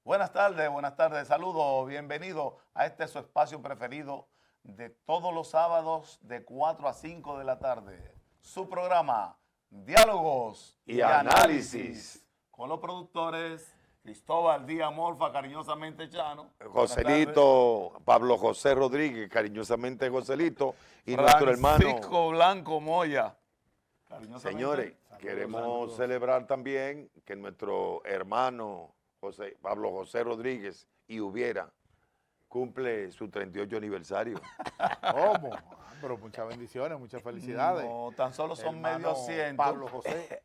Buenas tardes, saludos, bienvenido a este su espacio preferido de todos los sábados de 4 a 5 de la tarde. Su programa, Diálogos y Análisis. Con los productores Cristóbal Díaz Morfa, cariñosamente Chano. Joselito, Pablo José Rodríguez, cariñosamente Joselito, y nuestro hermano. Francisco Blanco Moya. Señores, queremos celebrar también que nuestro hermano Pablo José Rodríguez y Hubiera cumple su 38 aniversario. ¿Cómo? Pero muchas bendiciones, muchas felicidades. No, tan solo son Hermano medio ciento. Pablo José.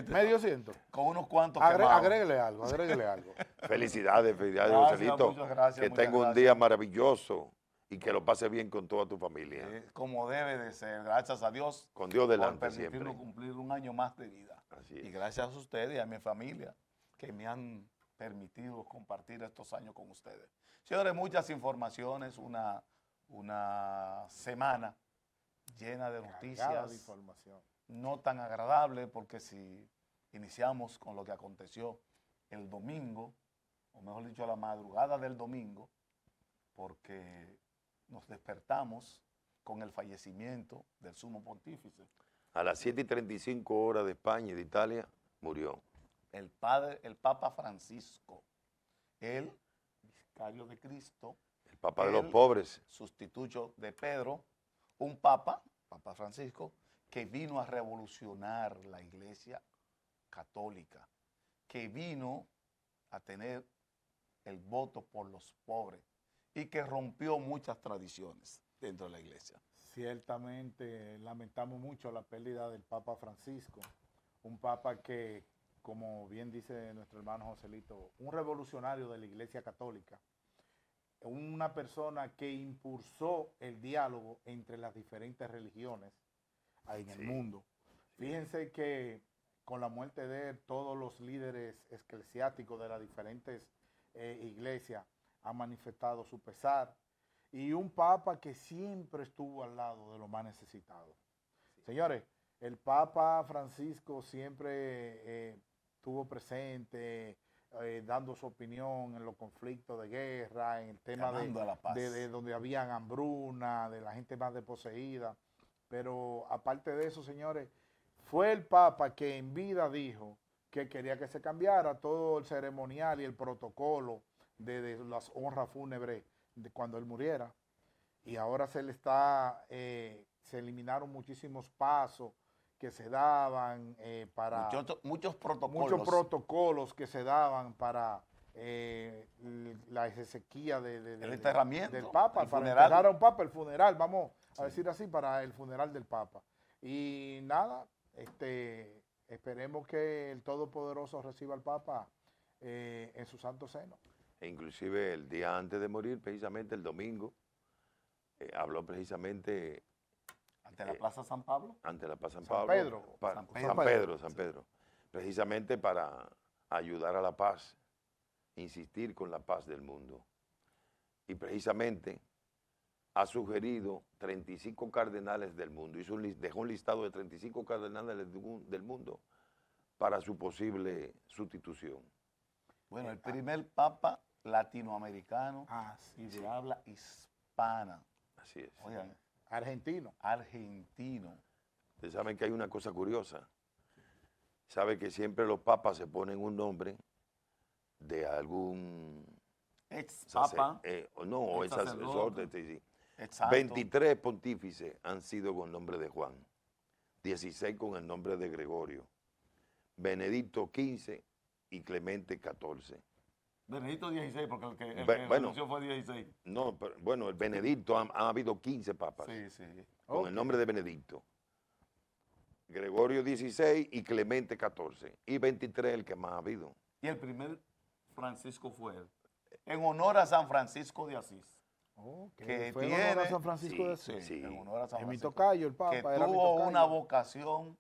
¿Medio ciento? Con unos cuantos Agréguele algo, agréguele algo. Felicidades, Gracias, Joselito. muchas gracias, Que muchas tenga un gracias. día maravilloso y que lo pase bien con toda tu familia. Como debe de ser, gracias a Dios. Con Dios delante por permitirnos siempre. cumplir un año más de vida. Así es. Y gracias a ustedes y a mi familia que me han permitido compartir estos años con ustedes. Señores, muchas informaciones, una semana llena de Cargada noticias, de información. no tan agradable, porque si iniciamos con lo que aconteció el domingo, o mejor dicho, a la madrugada del domingo, porque nos despertamos con el fallecimiento del sumo pontífice, A las 7:35 horas de España y de Italia, murió. el Papa Francisco, el vicario de Cristo, El Papa de los el pobres. sustituto de Pedro, un Papa Francisco, que vino a revolucionar la Iglesia católica, que vino a tener el voto por los pobres y que rompió muchas tradiciones dentro de la Iglesia. Ciertamente lamentamos mucho la pérdida del Papa Francisco, un Papa que, como bien dice nuestro hermano Joselito, un revolucionario de la Iglesia Católica, una persona que impulsó el diálogo entre las diferentes religiones en el mundo. Fíjense que con la muerte de él, todos los líderes eclesiásticos de las diferentes iglesias han manifestado su pesar, y un papa que siempre estuvo al lado de los más necesitados. Señores, el Papa Francisco siempre estuvo presente, dando su opinión en los conflictos de guerra, en el tema de donde había hambruna, de la gente más desposeída. Pero aparte de eso, señores, fue el Papa que en vida dijo que quería que se cambiara todo el ceremonial y el protocolo de las honras fúnebres de cuando él muriera. Y ahora se eliminaron muchísimos pasos que se daban para... Muchos protocolos. Muchos protocolos que se daban para la exequía el enterramiento del Papa, el para funeral. enterrar a un Papa, el funeral, vamos a decir así, para el funeral del Papa. Y nada, esperemos que el Todopoderoso reciba al Papa en su santo seno. E inclusive el día antes de morir, precisamente el domingo, habló precisamente ante la Plaza San Pablo. Ante la Plaza San San Pablo. Pedro. San Pedro. Precisamente para ayudar a la paz, insistir con la paz del mundo. Y precisamente ha sugerido 35 cardenales del mundo, dejó un listado de 35 cardenales del mundo para su posible sustitución. Bueno, el primer Papa latinoamericano y de habla hispana. Así es. Oigan, Argentino. Ustedes saben que hay una cosa curiosa. Sabe que siempre los papas se ponen un nombre de algún ex-papa. No, ex sacerdote. Sí. Exacto. 23 pontífices han sido con el nombre de Juan, 16 con el nombre de Gregorio, Benedicto XV y Clemente XIV. Benedicto 16, porque el que renunció fue 16. No, pero, bueno, el Benedicto, ha habido 15 papas con el nombre de Benedicto. Gregorio 16 y Clemente 14. Y 23 el que más ha habido. Y el primer Francisco fue él, en honor a San Francisco de Asís. Que fue en honor a San Francisco de Asís. Sí. En honor a San Francisco. Mi tocayo, el Papa, que era mi tuvo tocayo. una vocación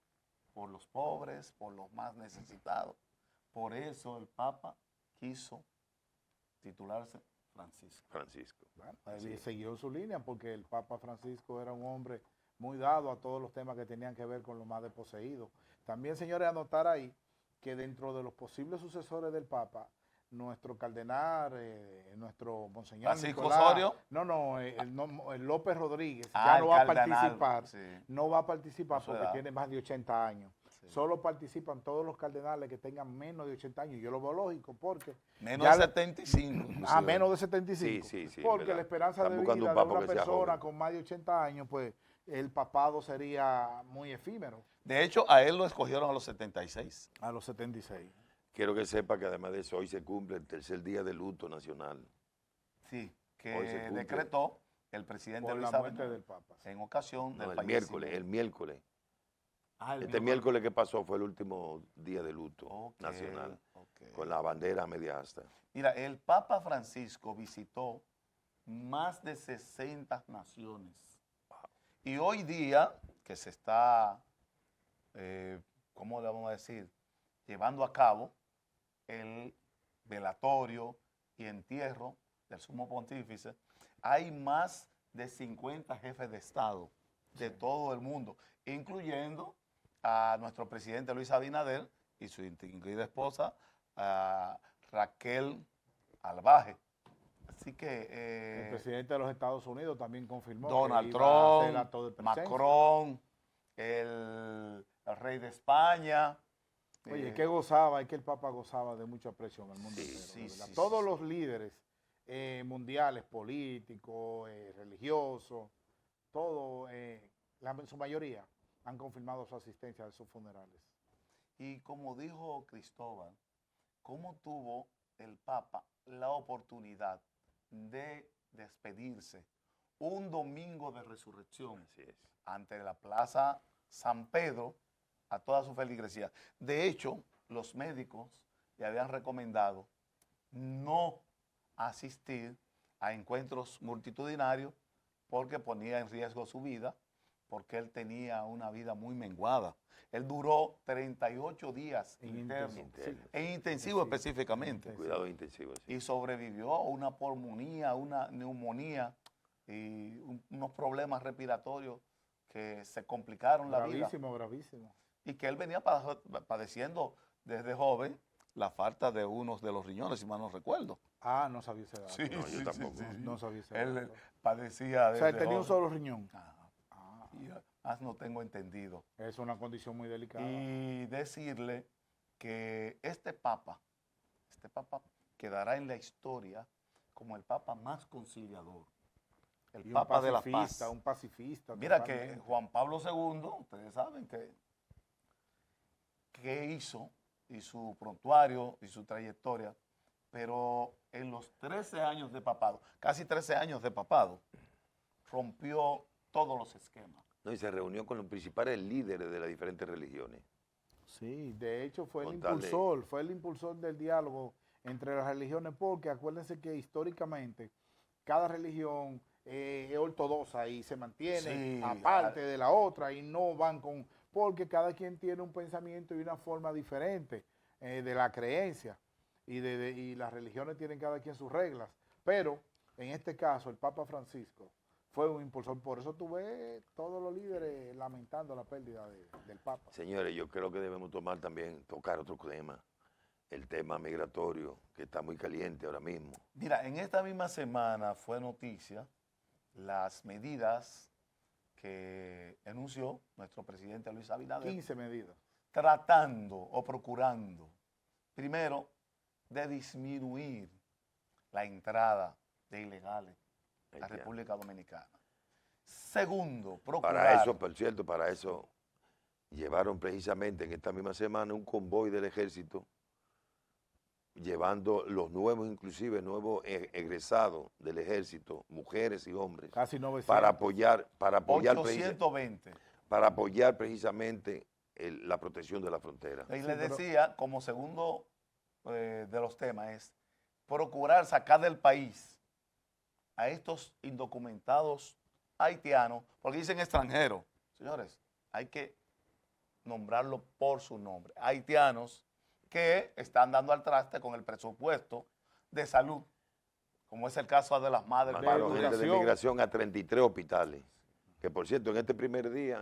por los pobres, por los más necesitados. Por eso el Papa quiso titularse Francisco. Bueno, él siguió su línea porque el Papa Francisco era un hombre muy dado a todos los temas que tenían que ver con los más desposeídos. También, señores, anotar ahí que dentro de los posibles sucesores del Papa, nuestro cardenal, nuestro monseñor Francisco Nicolás, Osorio. el López Rodríguez, Ah, ya el no va a cardenal, participar, sí. no va a participar Por su porque edad. tiene más de 80 años. Sí. Solo participan todos los cardenales que tengan menos de 80 años. Yo lo veo lógico porque... Menos ya de le- 75. a inclusive. menos de 75. Sí, sí, Porque verdad. la esperanza Están de buscando vida un de papa una que sea persona joven. con más de 80 años, pues el papado sería muy efímero De hecho, a él lo escogieron a los 76. a los 76. Quiero que sepa que además de eso, hoy se cumple el tercer día de luto nacional. Sí, Hoy se que cumple. decretó el presidente Por Luis la muerte Abinader del Papa. en ocasión No, del el miércoles, fallecimiento. el miércoles. Ah, el Este miércoles que pasó fue el último día de luto Ok, nacional, ok. con la bandera a media asta. Mira, el Papa Francisco visitó más de 60 naciones. Y hoy día, que se está, ¿cómo le vamos a decir?, llevando a cabo el velatorio y entierro del sumo pontífice, hay más de 50 jefes de Estado de todo el mundo, incluyendo a nuestro presidente Luis Abinader y su distinguida esposa, Raquel Albaje. Así que El presidente de los Estados Unidos también confirmó Donald que iba a hacer Trump, acto de presencia. Macron, el rey de España. Oye, que gozaba, es que el Papa gozaba de mucho aprecio en el mundo Sí, entero. sí, de verdad. sí, Todos sí. los líderes mundiales, políticos, religiosos, todos, su mayoría, han confirmado su asistencia a sus funerales. Y como dijo Cristóbal, ¿cómo tuvo el Papa la oportunidad de despedirse un domingo de resurrección Así es. ante la Plaza San Pedro a toda su feligresía? De hecho, los médicos le habían recomendado no asistir a encuentros multitudinarios porque ponía en riesgo su vida, porque él tenía una vida muy menguada. Él duró 38 días interno, Interno. en intensivo específicamente, Cuidado intensivo. Sí. y sobrevivió a una pulmonía, una neumonía y unos problemas respiratorios que se complicaron la vida. Gravísimo, gravísimo. Y que él venía padeciendo desde joven la falta de unos de los riñones, si mal no recuerdo. Ah, no sabía ese dato. Sí, No, yo tampoco. No sabía ese Él dato. padecía O desde sea, él tenía un joven. solo riñón. Ah, y más no tengo entendido. Es una condición muy delicada. Y decirle que este Papa quedará en la historia como el Papa más conciliador, el Y un Papa de la paz. pacifista, un pacifista. Mira que totalmente. Juan Pablo II, ustedes saben que hizo y su prontuario y su trayectoria, pero en los 13 años de papado, casi 13 años de papado, rompió todos los esquemas. No, y se reunió con los principales líderes de las diferentes religiones. Sí, de hecho fue el Con tal de- impulsor del diálogo entre las religiones, porque acuérdense que históricamente cada religión es ortodoxa y se mantiene Sí, aparte de la otra y no van con, porque cada quien tiene un pensamiento y una forma diferente de la creencia y las religiones tienen cada quien sus reglas, pero en este caso el Papa Francisco fue un impulsor, por eso tú ves todos los líderes lamentando la pérdida del Papa. Señores, yo creo que debemos tocar otro tema, el tema migratorio, que está muy caliente ahora mismo. Mira, en esta misma semana fue noticia las medidas que anunció nuestro presidente Luis Abinader, 15 medidas. tratando o procurando, primero, de disminuir la entrada de ilegales a la Haitianos. República Dominicana. Segundo, procurar... Para eso, por cierto, para eso llevaron precisamente en esta misma semana un convoy del ejército llevando los nuevos, inclusive nuevos egresados del ejército, mujeres y hombres, Casi 900. para apoyar, 820. para apoyar precisamente la protección de la frontera. Y Sí, le pero- decía, como segundo de los temas, es procurar sacar del país a estos indocumentados haitianos, porque dicen extranjeros. Señores, hay que nombrarlo por su nombre. Haitianos que están dando al traste con el presupuesto de salud, como es el caso de las madres. Mandaron de gente de educación. migración a 33 hospitales, que por cierto, en el primer día,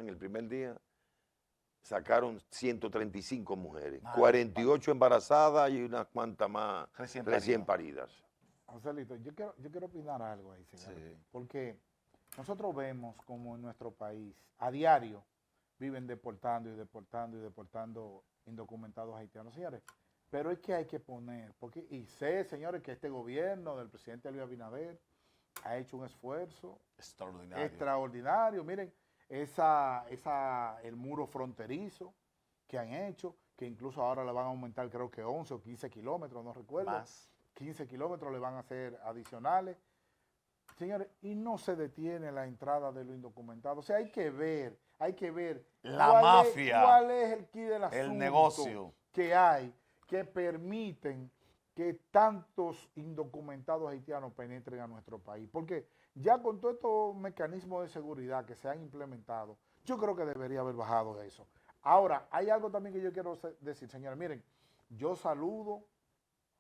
sacaron 135 mujeres, Madre 48 embarazadas y unas cuantas más Recién recién paridas. Joselito, yo quiero opinar algo ahí, señor. Sí. Porque nosotros vemos como en nuestro país, a diario, viven deportando y deportando y deportando indocumentados haitianos, señores. Pero es que hay que poner, porque, y sé, señores, que este gobierno del presidente Luis Abinader ha hecho un esfuerzo extraordinario. Miren, el muro fronterizo que han hecho, que incluso ahora le van a aumentar creo que 11 o 15 kilómetros, no recuerdo. Más. 15 kilómetros le van a hacer adicionales. Señores, y no se detiene la entrada de los indocumentados. O sea, hay que ver La cuál mafia, cuál es el quid del asunto el negocio que hay que permiten que tantos indocumentados haitianos penetren a nuestro país. Porque ya con todos estos mecanismos de seguridad que se han implementado, yo creo que debería haber bajado eso. Ahora, hay algo también que yo quiero decir, señores. Miren, yo saludo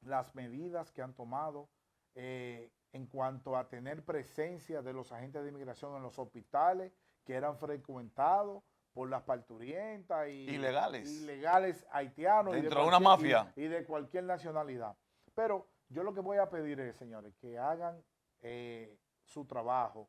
las medidas que han tomado en cuanto a tener presencia de los agentes de inmigración en los hospitales que eran frecuentados por las parturientas y ilegales haitianos dentro de una mafia y de cualquier nacionalidad. Pero yo lo que voy a pedir es, señores, que hagan su trabajo,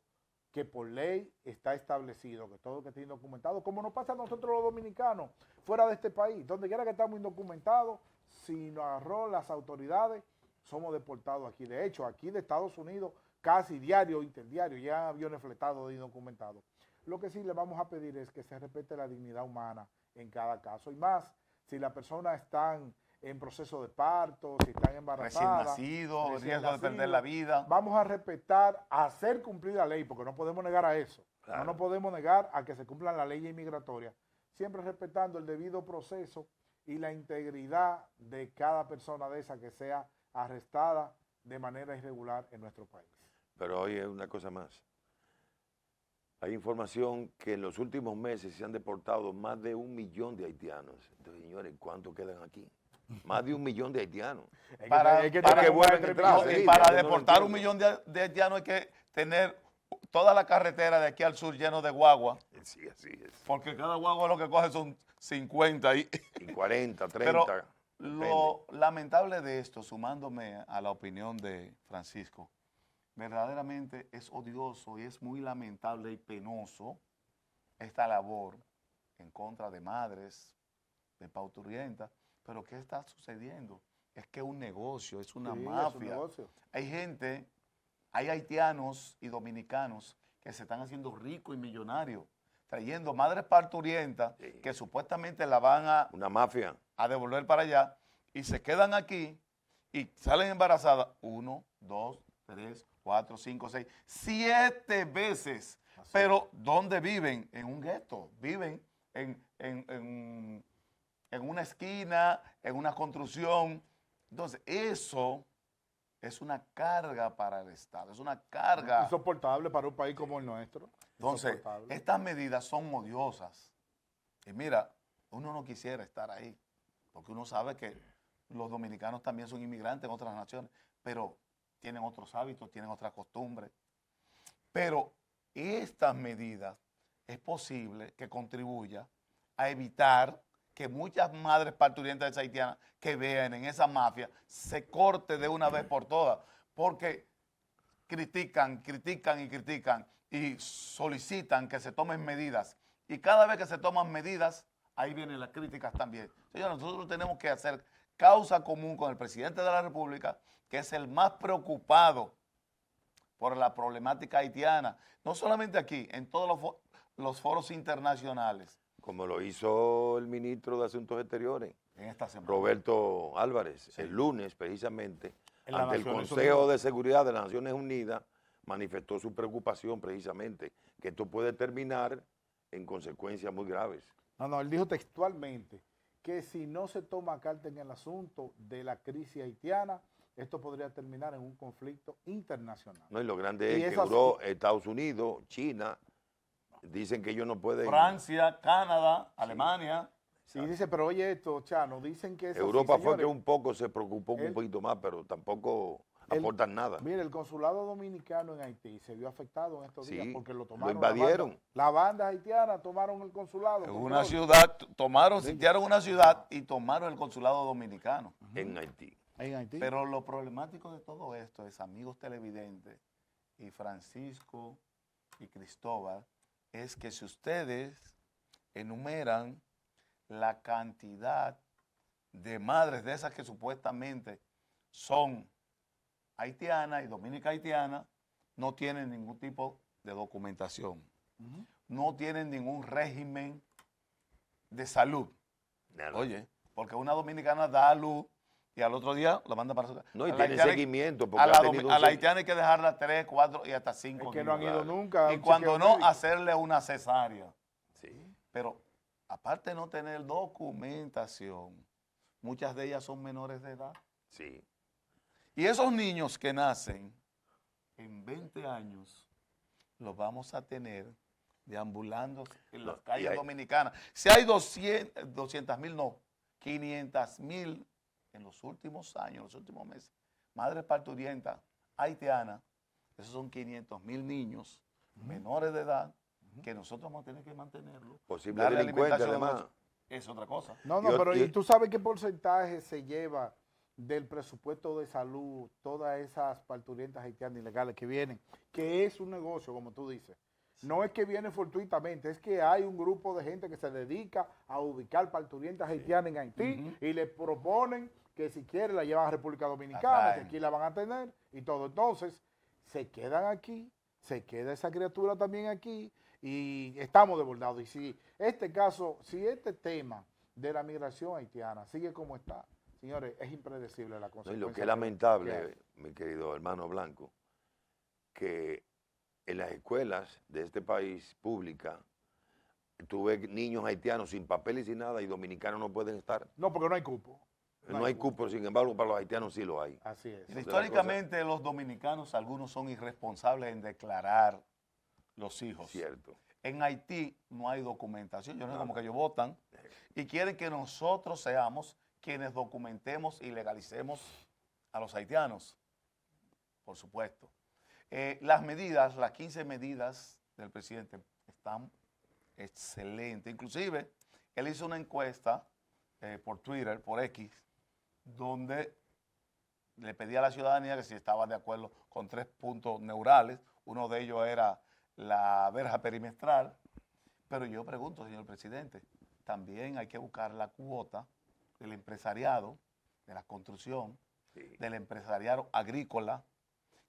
que por ley está establecido que todo que esté indocumentado, como nos pasa a nosotros los dominicanos fuera de este país, donde quiera que estamos indocumentados, si nos agarró las autoridades, somos deportados aquí. De hecho, aquí de Estados Unidos, casi diario, interdiario, ya aviones fletados de indocumentados. Lo que sí le vamos a pedir es que se respete la dignidad humana en cada caso. Y más, si las personas están en proceso de parto, si están embarazadas, recién nacido, riesgo de perder la vida. Vamos a respetar, a hacer cumplir la ley, porque no podemos negar a eso. Claro. No nos podemos negar a que se cumplan las leyes inmigratorias, siempre respetando el debido proceso y la integridad de cada persona de esa que sea arrestada de manera irregular en nuestro país. Pero oye, una cosa más. Hay información que en los últimos meses se han deportado más de 1 millón de haitianos. Entonces, señores, ¿cuántos quedan aquí? Más de 1 millón de haitianos. Para deportar 1 millón de haitianos hay que tener toda la carretera de aquí al sur lleno de guagua. Sí, así es. Porque cada guagua lo que coge son 50 y 40, 30. Pero lo lamentable de esto, sumándome a la opinión de Francisco, verdaderamente es odioso y es muy lamentable y penoso esta labor en contra de madres, de parturientas. Pero ¿qué está sucediendo? Es que es un negocio, es una mafia. Es un negocio. Hay gente, hay haitianos y dominicanos que se están haciendo ricos y millonarios, trayendo madres parturientas que supuestamente la van una mafia a devolver para allá y se quedan aquí y salen embarazadas 1, 2, 3, 4, 5, 6, 7 veces. Así. Pero ¿dónde viven? En un gueto. Viven en una esquina, en una construcción. Entonces, eso es una carga para el Estado, es una carga. Insoportable para un país como el nuestro. Entonces, estas medidas son odiosas. Y mira, uno no quisiera estar ahí, porque uno sabe que los dominicanos también son inmigrantes en otras naciones, pero tienen otros hábitos, tienen otras costumbres. Pero estas medidas es posible que contribuya a evitar que muchas madres parturientas haitianas que vean en esa mafia se corte de una vez por todas, porque critican y solicitan que se tomen medidas. Y cada vez que se toman medidas, ahí vienen las críticas también. Señores, nosotros tenemos que hacer causa común con el presidente de la República, que es el más preocupado por la problemática haitiana, no solamente aquí, en todos los foros internacionales. Como lo hizo el ministro de Asuntos Exteriores, en esta semana, Roberto Álvarez, sí, el lunes precisamente, ante el Naciones Consejo Unidas de Seguridad de las Naciones Unidas, manifestó su preocupación precisamente, que esto puede terminar en consecuencias muy graves. No, él dijo textualmente que si no se toma carta en el asunto de la crisis haitiana, esto podría terminar en un conflicto internacional. No, y lo grande es que Estados Unidos, China, dicen que ellos no pueden... Francia, Canadá, Alemania. Y dice, pero oye esto, Chano, dicen que es Europa así, fue señores. que un poco se preocupó un poquito más, pero tampoco aportan nada. Mire, el consulado dominicano en Haití se vio afectado en estos días Sí, porque lo lo tomaron. invadieron. La banda haitiana tomaron el consulado. En control. una ciudad, sitiaron una ciudad y tomaron el consulado dominicano. En Haití. En Haití. Pero lo problemático de todo esto es, amigos televidentes, y Francisco y Cristóbal, es que si ustedes enumeran la cantidad de madres de esas que supuestamente son haitianas y dominica haitiana, no tienen ningún tipo de documentación, no tienen ningún régimen de salud. Nada. Oye, porque una dominicana da a luz y al otro día la manda para su casa. No, y A la tiene haitiana- seguimiento. Porque A ha la, tenido un a la segui- haitiana hay que dejarla 3, 4 y hasta 5 Es que días. no han ido claro. nunca. a Y un cuando chequeo no, médico. hacerle una cesárea. Sí. Pero aparte de no tener documentación, muchas de ellas son menores de edad. Sí. Y esos niños que nacen en 20 años, los vamos a tener deambulando en las No, calles y hay- dominicanas. Si hay 200,000, no, 500,000 en los últimos años, en los últimos meses, madres parturientas haitianas, esos son 500,000 niños menores de edad que nosotros vamos a tener que mantenerlos. Posible darle delincuente, alimentación, además. es otra cosa. No, no, Yo- pero y- ¿y tú sabes qué porcentaje se lleva del presupuesto de salud todas esas parturientas haitianas ilegales que vienen? Que es un negocio, como tú dices. No es que viene fortuitamente, es que hay un grupo de gente que se dedica a ubicar parturientas haitianas en Haití y le proponen que si quieren la llevan a República Dominicana, que aquí la van a tener y todo. Entonces, se quedan aquí, se queda esa criatura también aquí y estamos desbordados. Y si este caso, si este tema de la migración haitiana sigue como está, señores, es impredecible la No, y consecuencia. lo que es lamentable, que hay. mi querido hermano Blanco, que en las escuelas de este país pública, tuve niños haitianos sin papel y sin nada y dominicanos no pueden estar. No, porque no hay cupo. No hay cupo, sin embargo, para los haitianos sí lo hay. Así es. Mira, históricamente los dominicanos, algunos son irresponsables en declarar los hijos. Cierto. En Haití no hay documentación, yo no sé cómo que ellos votan, y quieren que nosotros seamos quienes documentemos y legalicemos a los haitianos, por supuesto. Las medidas, las 15 medidas del presidente están excelentes. Inclusive, él hizo una encuesta por Twitter, por X, donde le pedía a la ciudadanía que si estaba de acuerdo con 3 puntos neurales. Uno de ellos era la verja perimetral. Pero yo pregunto, señor presidente, también hay que buscar la cuota del empresariado, de la construcción, del empresariado agrícola,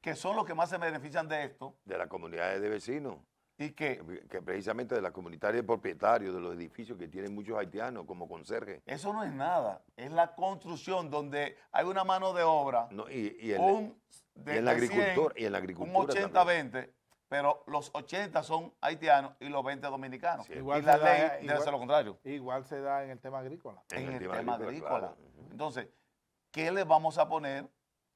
que son los que más se benefician de esto. De las comunidades de vecinos, Y que precisamente de las comunitarias de propietarios de los edificios que tienen muchos haitianos como conserje. eso no es nada, es la construcción donde hay una mano de obra, No, y en de la agricultura, 100, y en la un agricultura 80-20, pero los 80 son haitianos y los 20 dominicanos. Sí. Igual Y la se da- ley debe igual- ser lo contrario. Igual se da en el tema agrícola. En el tema agrícola. claro. Entonces, ¿qué le vamos a poner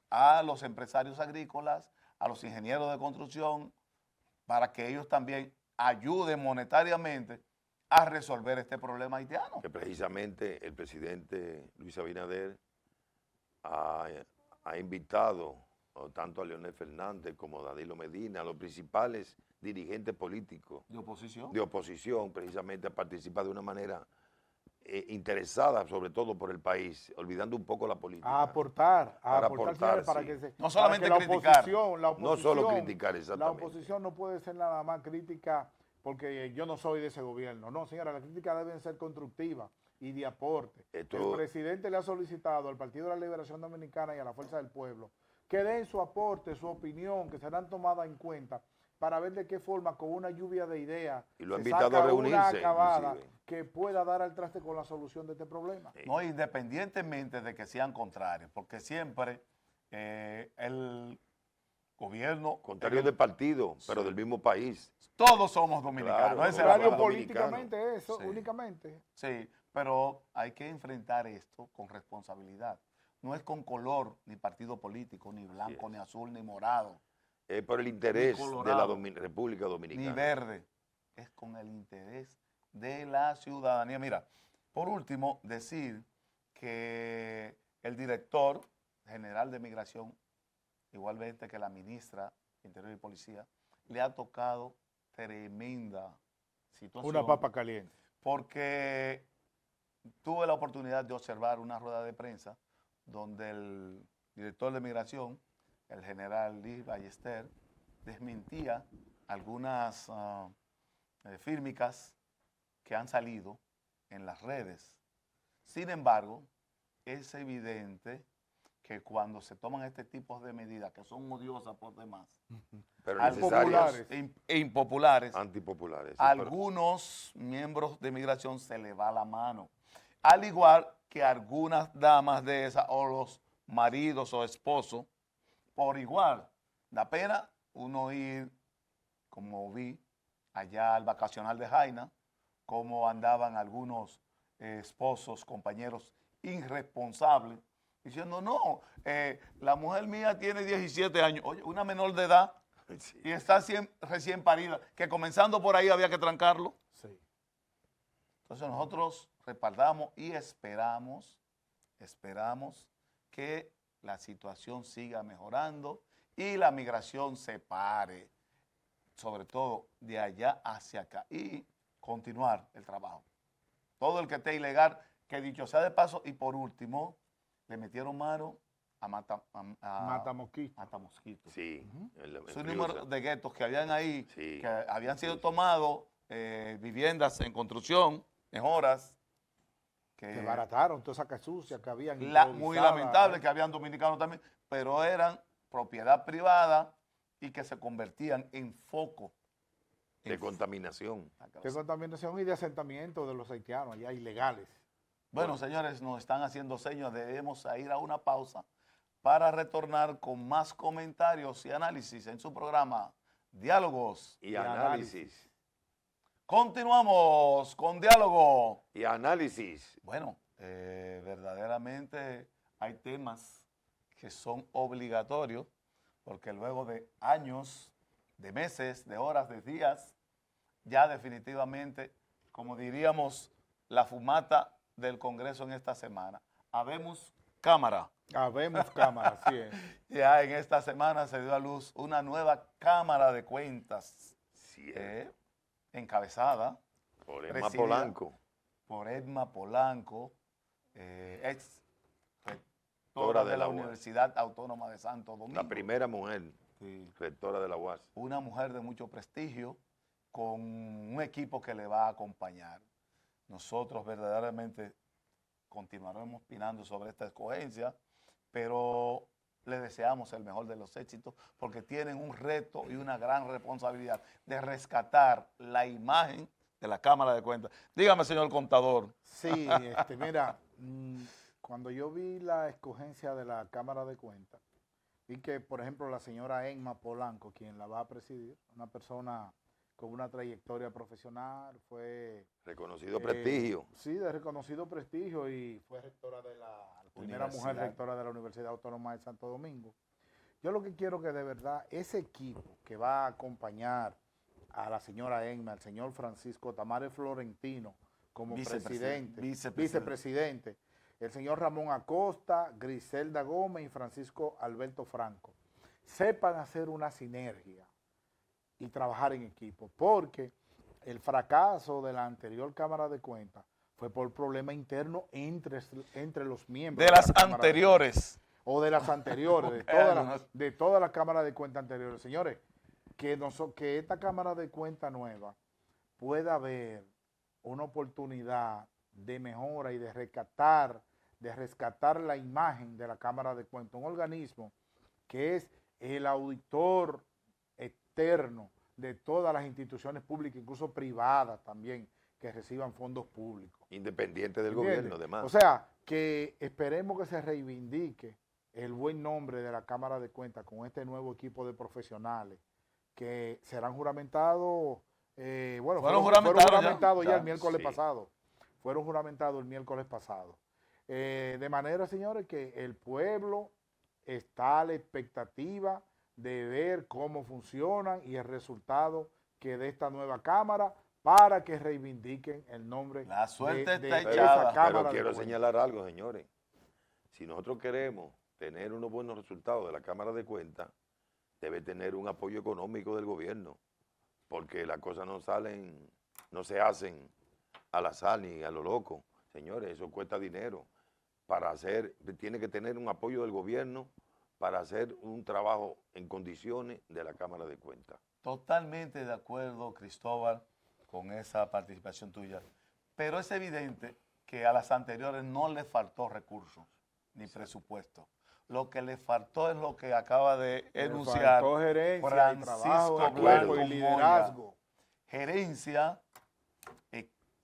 a los empresarios agrícolas, a los ingenieros de construcción, para que ellos también ayuden monetariamente a resolver este problema haitiano? Que precisamente el presidente Luis Abinader ha invitado tanto a Leonel Fernández como a Danilo Medina, a los principales dirigentes políticos ¿De oposición? de oposición, precisamente a participar de una manera interesada, sobre todo por el país, olvidando un poco la política. A aportar, Para señores, aportar, para sí. que se, No solamente para que criticar. la oposición, No solo criticar, exactamente. La oposición no puede ser nada más crítica porque yo no soy de ese gobierno. No, señora, las críticas deben ser constructivas y de aporte. El presidente le ha solicitado al Partido de la Liberación Dominicana y a la Fuerza del Pueblo que den su aporte, su opinión, que serán tomadas en cuenta para ver de qué forma, con una lluvia de ideas, Y lo ha se invitado saca a reunirse, una acabada inclusive. que pueda dar al traste con la solución de este problema. No, independientemente de que sean contrarios, porque siempre el gobierno... Contrario de partido, pero del mismo país. Todos somos dominicanos. Claro, esa es la Contrario verdad. políticamente eso, Sí. únicamente. Sí, pero hay que enfrentar esto con responsabilidad. No es con color, ni partido político, ni blanco, ni azul, ni morado, Es por el interés de la Colorado, República Dominicana. ni verde. Es con el interés de la ciudadanía. Mira, Por último, decir que el director general de Migración, igualmente que la ministra de Interior y Policía, le ha tocado tremenda situación. Una papa caliente. Porque tuve la oportunidad de observar una rueda de prensa donde el director de Migración, el general Lee Ballester, desmentía algunas fírmicas que han salido en las redes. Sin embargo, es evidente que cuando se toman este tipo de medidas, que son odiosas por demás, pero populares necesarias, e impopulares, antipopulares. Sí, algunos miembros de Migración se le va la mano. Al igual que algunas damas de esas, o los maridos o esposos, por igual. Da pena uno ir, como vi allá al vacacional de Jaina, cómo andaban algunos esposos, compañeros irresponsables, diciendo, no, la mujer mía tiene 17 años, oye, una menor de edad, sí. y está recién parida, que comenzando por ahí había que trancarlo. Sí. Entonces nosotros respaldamos y esperamos que la situación siga mejorando y la migración se pare, sobre todo de allá hacia acá, y continuar el trabajo. Todo el que esté ilegal, que dicho sea de paso, y por último, le metieron mano a Mata mosquito. Mosquito. Sí. Es un número de guetos que habían ahí, Sí. que habían sido tomados, viviendas en construcción, mejoras. Que barataron toda esa casa sucia que habían. Muy lamentable que habían dominicanos también, pero eran propiedad privada y que se convertían en foco De contaminación. De contaminación y de asentamiento de los haitianos allá ilegales. Bueno, señores, nos están haciendo señas, debemos ir a una pausa para retornar con más comentarios y análisis en su programa Diálogos Y análisis. Continuamos con Diálogo Y análisis. Bueno, verdaderamente hay temas que son obligatorios porque luego de años, de meses, de horas, de días, ya definitivamente, como diríamos, la fumata del Congreso en esta semana. Habemos cámara. Habemos cámara, así es. Ya en esta semana se dio a luz una nueva Cámara de Cuentas encabezada por Edma Polanco. Por Edma Polanco, ex rectora de la Universidad Autónoma de Santo Domingo. La primera mujer rectora de la UAS. Una mujer de mucho prestigio, con un equipo que le va a acompañar. Nosotros verdaderamente continuaremos opinando sobre esta escogencia, pero le deseamos el mejor de los éxitos porque tienen un reto y una gran responsabilidad de rescatar la imagen de la Cámara de Cuentas. Dígame, señor contador. Sí, mira, cuando yo vi la escogencia de la Cámara de Cuentas, vi que, por ejemplo, la señora Edma Polanco, quien la va a presidir, una persona con una trayectoria profesional, fue... Reconocido prestigio. Sí, de reconocido prestigio y fue rectora de la primera mujer rectora de la Universidad Autónoma de Santo Domingo. Yo lo que quiero que de verdad ese equipo que va a acompañar a la señora Edma, al señor Francisco Tamares Florentino como vicepresidente, el señor Ramón Acosta, Griselda Gómez y Francisco Alberto Franco, sepan hacer una sinergia y trabajar en equipo, porque el fracaso de la anterior Cámara de Cuentas fue por problema interno entre los miembros. De las anteriores. O de las anteriores, de toda la Cámara de Cuentas anteriores. Señores, que esta Cámara de Cuentas nueva pueda haber una oportunidad de mejora y de rescatar la imagen de la Cámara de Cuentas, un organismo que es el auditor externo de todas las instituciones públicas, incluso privadas también, que reciban fondos públicos. Independiente del gobierno, además. O sea, que esperemos que se reivindique el buen nombre de la Cámara de Cuentas con este nuevo equipo de profesionales que serán juramentados, fueron juramentados ya el miércoles pasado. Fueron juramentados el miércoles pasado. De manera, señores, que el pueblo está a la expectativa de ver cómo funcionan y el resultado que de esta nueva Cámara para que reivindiquen el nombre La suerte de está esa echada. Cámara Pero de quiero Cuentas. señalar algo, señores. Si nosotros queremos tener unos buenos resultados de la Cámara de Cuentas, debe tener un apoyo económico del gobierno, porque las cosas no se hacen al azar ni a lo loco. Señores, eso cuesta dinero. Tiene que tener un apoyo del gobierno para hacer un trabajo en condiciones de la Cámara de Cuentas. Totalmente de acuerdo, Cristóbal, con esa participación tuya. Pero es evidente que a las anteriores no le faltó recursos ni presupuesto. Lo que le faltó es lo que acaba de Le enunciar faltó gerencia y Francisco trabajo en Blanco equipo y Moya. liderazgo. Gerencia,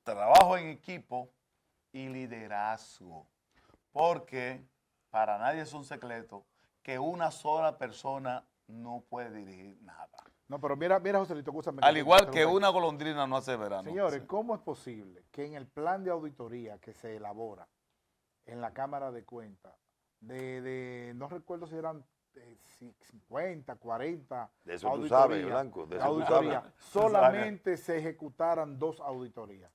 trabajo en equipo y liderazgo. Porque para nadie es un secreto que una sola persona no puede dirigir nada. No, pero mira, Joselito, escúchame. Al te igual que interrumpo. una golondrina no hace verano. Señores, Sí. ¿cómo es posible que en el plan de auditoría que se elabora en la Cámara de Cuentas, no recuerdo si eran 50, 40 De eso tú auditorías, sabes, Blanco, de eso tú auditorías, sabes. solamente se ejecutaran 2 auditorías?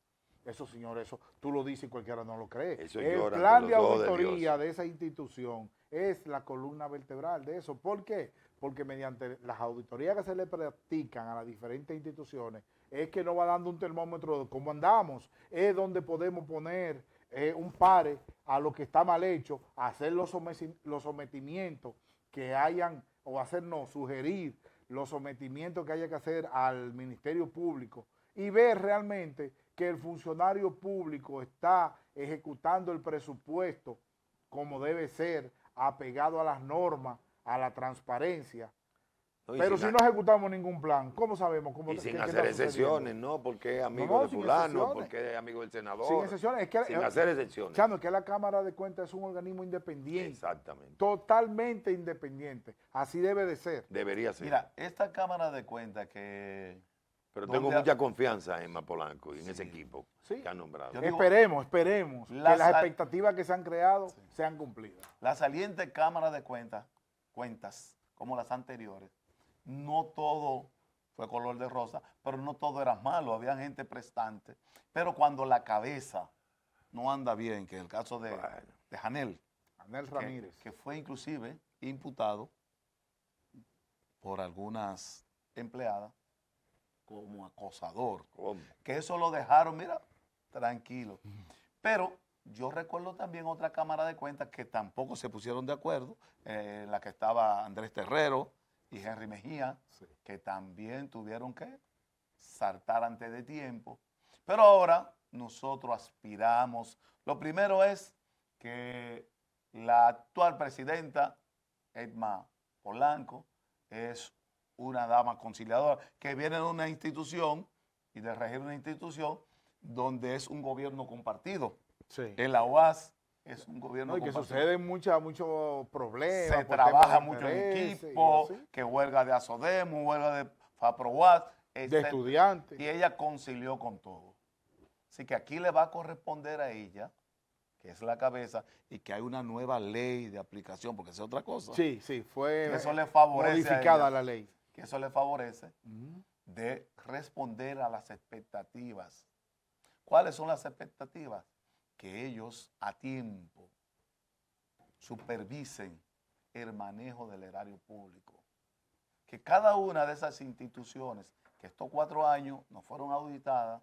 Eso, señores, eso tú lo dices y cualquiera no lo cree. Eso El lloran plan con de los ojos de auditoría Dios. de esa institución es la columna vertebral de eso. ¿Por qué? Porque mediante las auditorías que se le practican a las diferentes instituciones, es que nos va dando un termómetro de cómo andamos, es donde podemos poner un pare a lo que está mal hecho, hacer los sometimientos que hayan, o hacernos sugerir los sometimientos que haya que hacer al Ministerio Público y ver realmente que el funcionario público está ejecutando el presupuesto como debe ser, apegado a las normas, a la transparencia. No, y Pero sin si no ejecutamos ningún plan, ¿cómo sabemos cómo Y sin qué hacer está sucediendo? excepciones, ¿no? Porque es amigo No, de sin fulano, excepciones. porque es amigo del senador. Sin excepciones. Es que, Sin hacer excepciones. Chano, es que la Cámara de Cuentas es un organismo independiente. Exactamente. Totalmente independiente. Así debe de ser. Debería ser. Mira, esta Cámara de Cuentas que... Pero tengo donde- mucha confianza en Emma Polanco y en ese Sí. equipo Sí. que han nombrado. Yo digo- Esperemos que las Las- expectativas que se han creado sean cumplidas. La saliente Cámara de Cuentas, como las anteriores, no todo fue color de rosa, pero no todo era malo, había gente prestante. Pero cuando la cabeza no anda bien, que es el caso de Janel, Anel Ramírez. que fue inclusive imputado por algunas empleadas como acosador, ¿Cómo? que eso lo dejaron, mira, tranquilo. Pero yo recuerdo también otra Cámara de Cuentas que tampoco se pusieron de acuerdo, la que estaba Andrés Terrero y Henry Mejía, que también tuvieron que saltar antes de tiempo. Pero ahora nosotros aspiramos, lo primero es que la actual presidenta, Emma Polanco, es una dama conciliadora que viene de una institución y de regir una institución donde es un gobierno compartido. Sí. En la UAS es un gobierno No, y que compartido. suceden muchos problemas. Se por trabaja temas de mucho en intereses y equipo, así. que huelga de ASODEMO, huelga de FAPROAS, De etcétera. estudiantes. Y ella concilió con todo. Así que aquí le va a corresponder a ella, que es la cabeza, y que hay una nueva ley de aplicación, porque esa es otra cosa. Sí, fue Que eso le favorece a modificada ella. la ley. Que eso le favorece de responder a las expectativas. ¿Cuáles son las expectativas? Que ellos a tiempo supervisen el manejo del erario público. Que cada una de esas instituciones, que estos 4 años no fueron auditadas,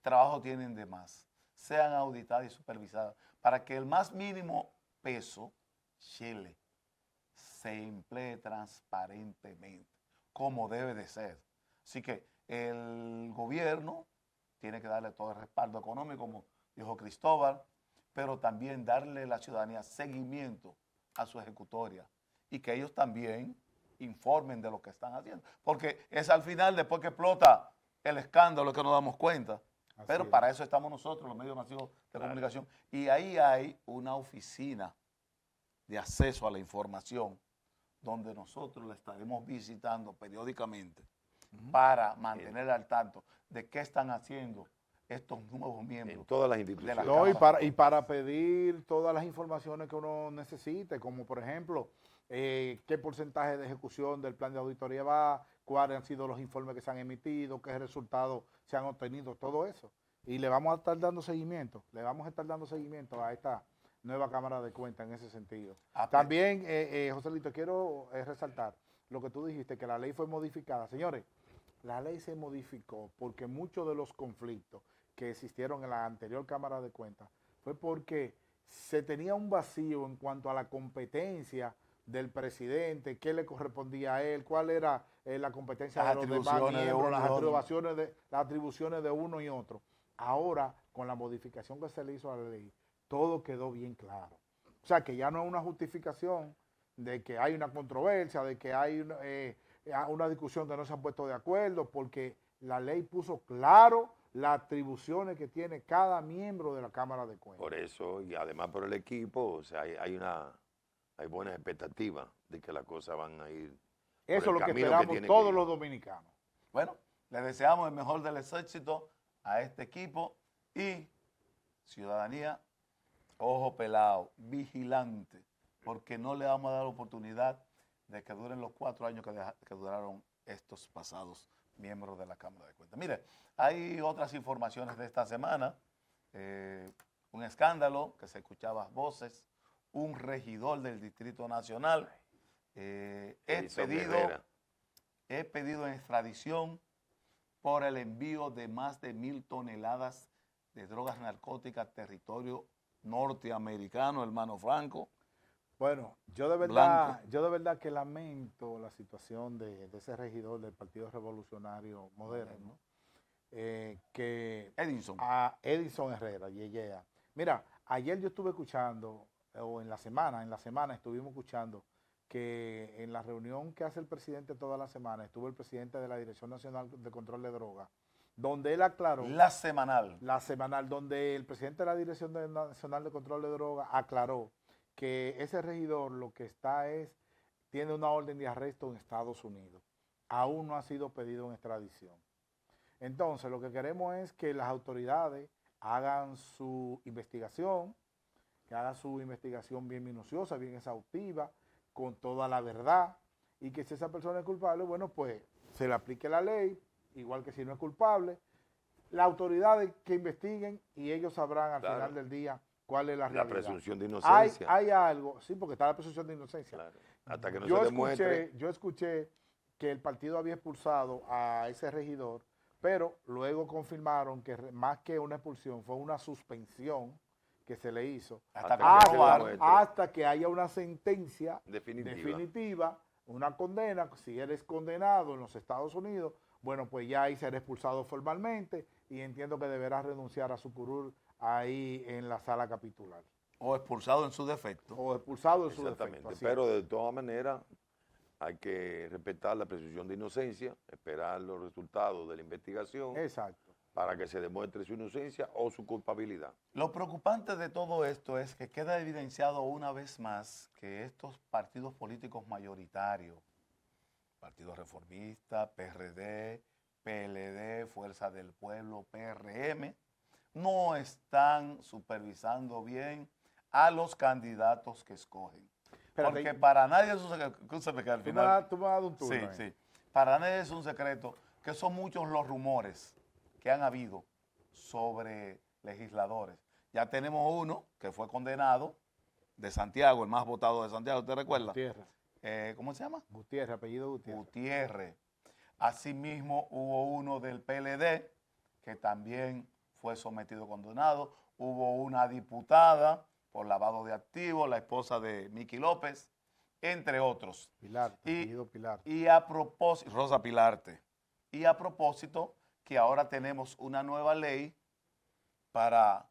trabajo tienen de más, sean auditadas y supervisadas, para que el más mínimo peso, Chile, se emplee transparentemente, como debe de ser. Así que el gobierno tiene que darle todo el respaldo económico, como dijo Cristóbal, pero también darle a la ciudadanía seguimiento a su ejecutoria y que ellos también informen de lo que están haciendo. Porque es al final, después que explota el escándalo, que nos damos cuenta. Pero es. para eso estamos nosotros, los medios masivos de comunicación. Y ahí hay una oficina de acceso a la información donde nosotros la estaremos visitando periódicamente para mantener al tanto de qué están haciendo estos nuevos miembros. En todas las de instituciones. la No, Cámara. y para pedir todas las informaciones que uno necesite, como por ejemplo, qué porcentaje de ejecución del plan de auditoría va, cuáles han sido los informes que se han emitido, qué resultados se han obtenido, todo eso. Y le vamos a estar dando seguimiento, a esta nueva Cámara de Cuentas en ese sentido. También, Joselito, quiero resaltar lo que tú dijiste, que la ley fue modificada. Señores, la ley se modificó porque muchos de los conflictos que existieron en la anterior Cámara de Cuentas fue porque se tenía un vacío en cuanto a la competencia del presidente, qué le correspondía a él, cuál era la competencia de los demás miembros, las atribuciones de uno y otro. Ahora, con la modificación que se le hizo a la ley, todo quedó bien claro. O sea, que ya no es una justificación de que hay una controversia, de que hay una discusión que no se han puesto de acuerdo, porque la ley puso claro las atribuciones que tiene cada miembro de la Cámara de Cuentas. Por eso, y además por el equipo, o sea, hay buenas expectativas de que las cosas van a ir. Eso es lo que esperamos todos los dominicanos. Bueno, le deseamos el mejor de los éxitos a este equipo y ciudadanía, ojo pelado, vigilante, porque no le vamos a dar la oportunidad de que duren los 4 años que duraron estos pasados miembros de la Cámara de Cuentas. Mire, hay otras informaciones de esta semana, un escándalo que se escuchaba voces, un regidor del Distrito Nacional, he pedido en extradición por el envío de más de 1,000 toneladas de drogas narcóticas a territorio norteamericano, hermano Franco. Bueno, yo de verdad que lamento la situación de ese regidor del Partido Revolucionario Moderno, que Edison Herrera, Yeyea. Mira, ayer yo estuve escuchando, o en la semana estuvimos escuchando que en la reunión que hace el presidente toda la semana, estuvo el presidente de la Dirección Nacional de Control de Drogas, donde él aclaró... La semanal, donde el presidente de la Dirección Nacional de Control de Drogas aclaró que ese regidor lo que tiene una orden de arresto en Estados Unidos. Aún no ha sido pedido en extradición. Entonces, lo que queremos es que las autoridades hagan su investigación, que hagan su investigación bien minuciosa, bien exhaustiva, con toda la verdad, y que si esa persona es culpable, bueno, pues se le aplique la ley, igual que si no es culpable. Las autoridades que investiguen y ellos sabrán al final del día cuál es la realidad. La presunción de inocencia. Hay algo, sí, porque está la presunción de inocencia. Claro. Hasta que no se demuestre. Yo escuché que el partido había expulsado a ese regidor, pero luego confirmaron que más que una expulsión fue una suspensión que se le hizo hasta que haya una sentencia definitiva, una condena. Si eres condenado en los Estados Unidos, bueno, pues ya ahí será expulsado formalmente y entiendo que deberá renunciar a su curul ahí en la sala capitular. O expulsado en su defecto. Exactamente, pero de todas maneras hay que respetar la presunción de inocencia, esperar los resultados de la investigación. Exacto. Para que se demuestre su inocencia o su culpabilidad. Lo preocupante de todo esto es que queda evidenciado una vez más que estos partidos políticos mayoritarios, Partido Reformista, PRD, PLD, Fuerza del Pueblo, PRM, no están supervisando bien a los candidatos que escogen. Porque para nadie es un secreto. Tú me has dado un turno. Sí. Para nadie es un secreto que son muchos los rumores que han habido sobre legisladores. Ya tenemos uno que fue condenado de Santiago, el más votado de Santiago, ¿usted recuerda? Gutiérrez. ¿Cómo se llama? Gutiérrez, apellido Gutiérrez. Gutiérrez. Asimismo hubo uno del PLD que también fue sometido condenado. Hubo una diputada por lavado de activos, la esposa de Miki López, entre otros. Apellido Pilarte. Y a propósito, Rosa Pilarte. Y a propósito, que ahora tenemos una nueva ley para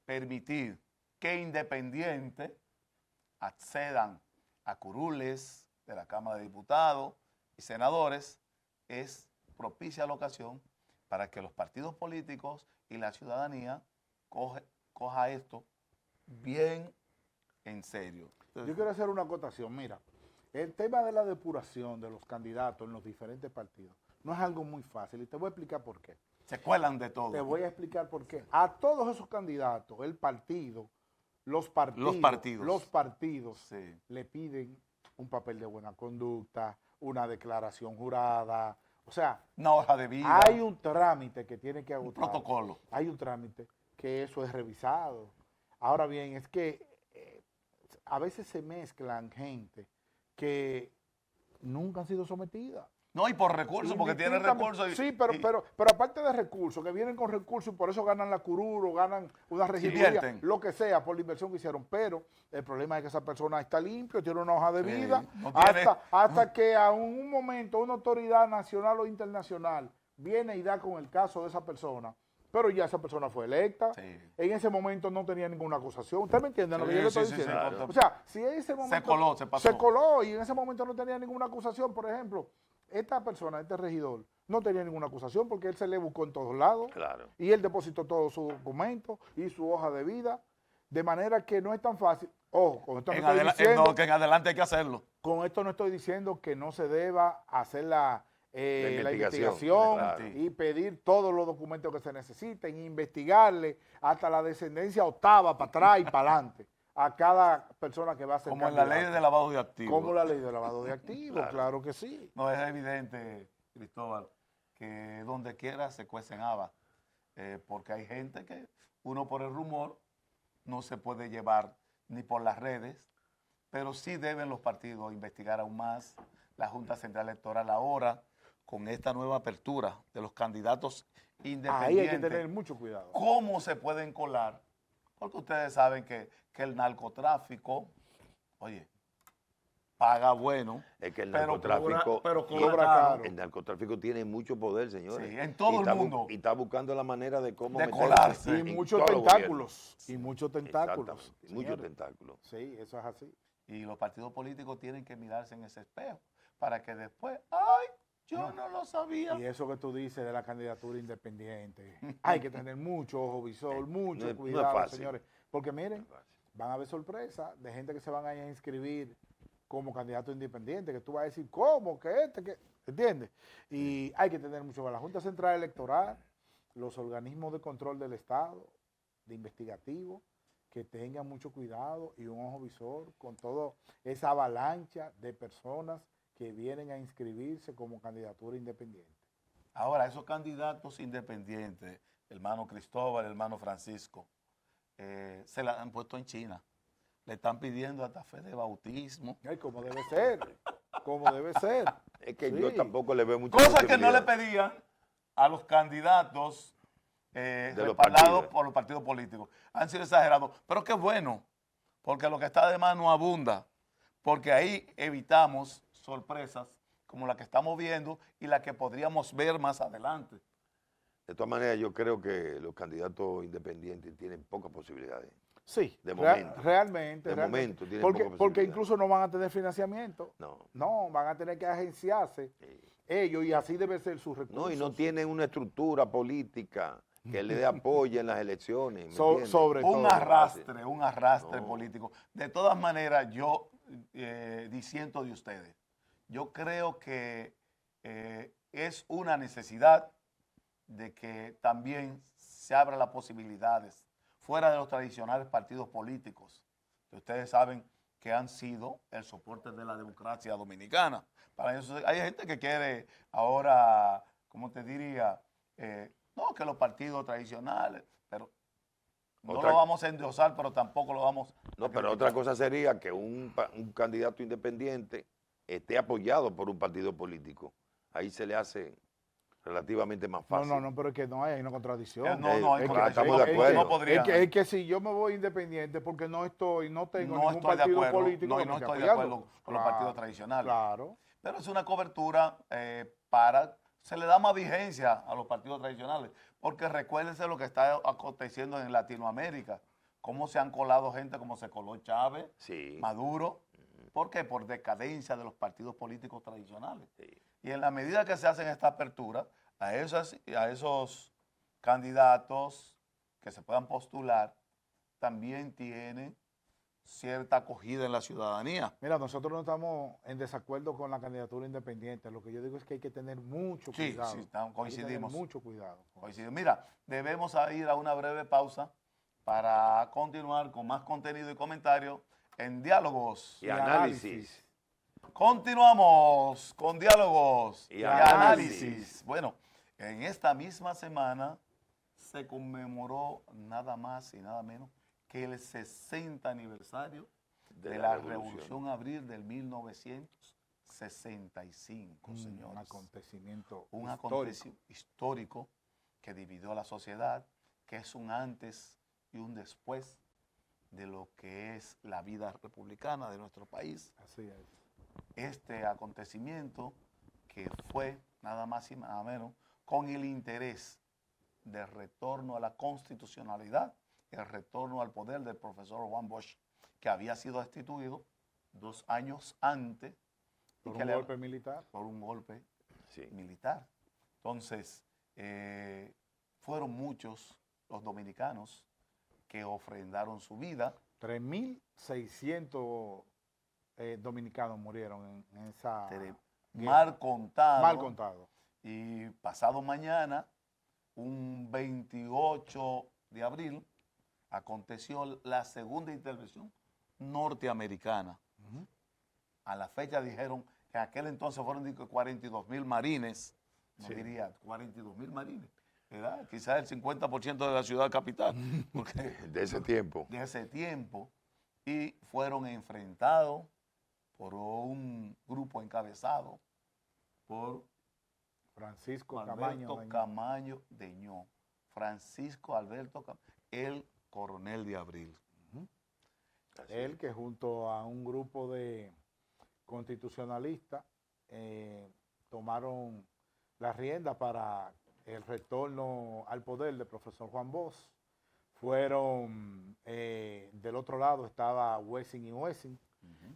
permitir que independientes accedan a curules de la Cámara de Diputados y senadores. Es propicia la ocasión para que los partidos políticos y la ciudadanía coja esto bien en serio. Entonces, yo quiero hacer una acotación. Mira, el tema de la depuración de los candidatos en los diferentes partidos no es algo muy fácil y te voy a explicar por qué. Se cuelan de todo. Te voy a explicar por qué. A todos esos candidatos, los partidos sí, le piden un papel de buena conducta, una declaración jurada. O sea, Una hoja de vida, hay un trámite que tiene que un agotar. protocolo. Hay un trámite que eso es revisado. Ahora bien, es que a veces se mezclan gente que nunca han sido sometidas. No, y por recursos, porque tiene recursos. Sí, pero aparte de recursos, que vienen con recursos y por eso ganan la curul o ganan una regiduría, Invierten. lo que sea, por la inversión que hicieron. Pero el problema es que esa persona está limpio, tiene una hoja de Sí, vida, no tiene- hasta que a un momento una autoridad nacional o internacional viene y da con el caso de esa persona. Pero ya esa persona fue electa. Sí. En ese momento no tenía ninguna acusación. ¿Usted me entiende lo que Sí, yo le estoy sí, sí, diciendo? claro. O sea, si en ese momento coló, se pasó. se coló y en ese momento no tenía ninguna acusación, por ejemplo, esta persona, este regidor, no tenía ninguna acusación porque él se le buscó en todos lados. Claro. Y él depositó todos sus documentos y su hoja de vida. De manera que no es tan fácil. Ojo, con esto no estoy diciendo, No, que en adelante hay que hacerlo. con esto no estoy diciendo que no se deba hacer la investigación, investigación claro. y pedir todos los documentos que se necesiten, investigarle hasta la descendencia octava para atrás y para adelante a cada persona que va a ser Como en la ley candidata. de lavado de activos. Como la ley de lavado de activos, Claro. claro que sí. No, es evidente, Cristóbal, que donde quiera se cuecen habas. Porque hay gente que uno por el rumor no se puede llevar ni por las redes, pero sí deben los partidos investigar aún más. La Junta Central Electoral ahora, con esta nueva apertura de los candidatos independientes, Ahí hay que tener mucho cuidado. ¿cómo se pueden colar? Porque ustedes saben que el narcotráfico, oye, paga bueno. Es que el pero narcotráfico, pero cobra cobra caro. caro. el narcotráfico tiene mucho poder, señores. Sí, en todo Y el está mundo. Y está buscando la manera de cómo De meterse colarse. Y en muchos todos los tentáculos. Y muchos gobiernos. tentáculos. Exactamente, muchos señores. tentáculos. Sí, eso es así. Y los partidos políticos tienen que mirarse en ese espejo para que después, ay, yo no lo sabía. Y eso que tú dices de la candidatura independiente, hay que tener mucho ojo visor, mucho no es cuidado, fácil. señores. Porque miren, van a haber sorpresas de gente que se van a ir a inscribir como candidato independiente, que tú vas a decir, ¿cómo? ¿Que que ¿entiendes? Y hay que tener mucho. La Junta Central Electoral, los organismos de control del Estado, de investigativo, que tengan mucho cuidado y un ojo visor con toda esa avalancha de personas que vienen a inscribirse como candidatura independiente. Ahora, esos candidatos independientes, hermano Cristóbal, hermano Francisco, se la han puesto en China. Le están pidiendo hasta fe de bautismo. Ay, como debe ser, como debe ser. Es que Sí. yo tampoco le veo mucha Cosas que no le posibilidad. pedían a los candidatos los respaldados partidos. por los partidos políticos. Han sido exagerados. Pero qué bueno, porque lo que está de más no abunda, porque ahí evitamos sorpresas como la que estamos viendo y la que podríamos ver más adelante. De todas maneras, yo creo que los candidatos independientes tienen pocas posibilidades. Sí, De momento. realmente. De realmente. momento tienen porque, poca porque posibilidad. incluso no van a tener financiamiento. No. No, van a tener que agenciarse ellos y así debe ser sus recursos. No, y no tienen una estructura política que le dé apoyo en las elecciones. ¿me entiendes? sobre todo. Un arrastre No. político. De todas maneras, yo disiento de ustedes. Yo creo que es una necesidad de que también se abran las posibilidades fuera de los tradicionales partidos políticos, que ustedes saben que han sido el soporte de la democracia dominicana. Para eso hay gente que quiere ahora, ¿cómo te diría? No, que los partidos tradicionales, pero no Otra- lo vamos a endiosar, pero tampoco lo vamos No, a pero criticar. otra cosa sería que un candidato independiente esté apoyado por un partido político. Ahí se le hace relativamente más No, fácil. pero es que no hay una contradicción. No, no, hay Es que- contradicción. estamos de acuerdo. No podría. Es que si yo me voy independiente porque no tengo No ningún estoy de partido acuerdo, político no, que y no me esté estoy de apoyando. acuerdo con los partidos tradicionales. Claro. Pero es una cobertura se le da más vigencia a los partidos tradicionales, porque recuérdense lo que está aconteciendo en Latinoamérica, cómo se han colado gente como se coló Chávez, Sí. Maduro. ¿Por qué? Por decadencia de los partidos políticos tradicionales. Sí. Y en la medida que se hacen esta apertura, a esos candidatos que se puedan postular, también tienen cierta acogida en la ciudadanía. Mira, nosotros no estamos en desacuerdo con la candidatura independiente. Lo que yo digo es que hay que tener mucho Sí, cuidado. sí, Hay que tener coincidimos. mucho cuidado. Coincido. Mira, debemos ir a una breve pausa para continuar con más contenido y comentarios en Diálogos. Y análisis. Continuamos con diálogos Y y análisis. análisis. Bueno, en esta misma semana se conmemoró nada más y nada menos que el 60 aniversario de la Revolución Abril del 1965, señores. Un acontecimiento Un histórico. acontecimiento histórico que dividió a la sociedad, que es un antes y un después de lo que es la vida republicana de nuestro país. Así es. Este acontecimiento que fue nada más y nada menos con el interés de retorno a la constitucionalidad, el retorno al poder del profesor Juan Bosch, que había sido destituido 2 años antes. Por y que un le- golpe militar. por un golpe Sí. militar. Entonces, fueron muchos los dominicanos que ofrendaron su vida. 3.600 dominicanos murieron en esa guerra. Mal contado. Mal contado. Y pasado mañana, un 28 de abril, aconteció la segunda intervención norteamericana. Ujú. A la fecha dijeron que en aquel entonces fueron 42.000 marines, no Sí. diría 42.000 marines, ¿verdad? Quizás el 50% de la ciudad capital, porque De ese tiempo. de ese tiempo, y fueron enfrentados por un grupo encabezado por Francisco Alberto Camaño. Camaño Deñó, Francisco Alberto Camaño, el coronel de Abril. Así Él es. que junto a un grupo de constitucionalistas tomaron la rienda para el retorno al poder del profesor Juan Bosch. Fueron, del otro lado estaba Wessing y Wessing,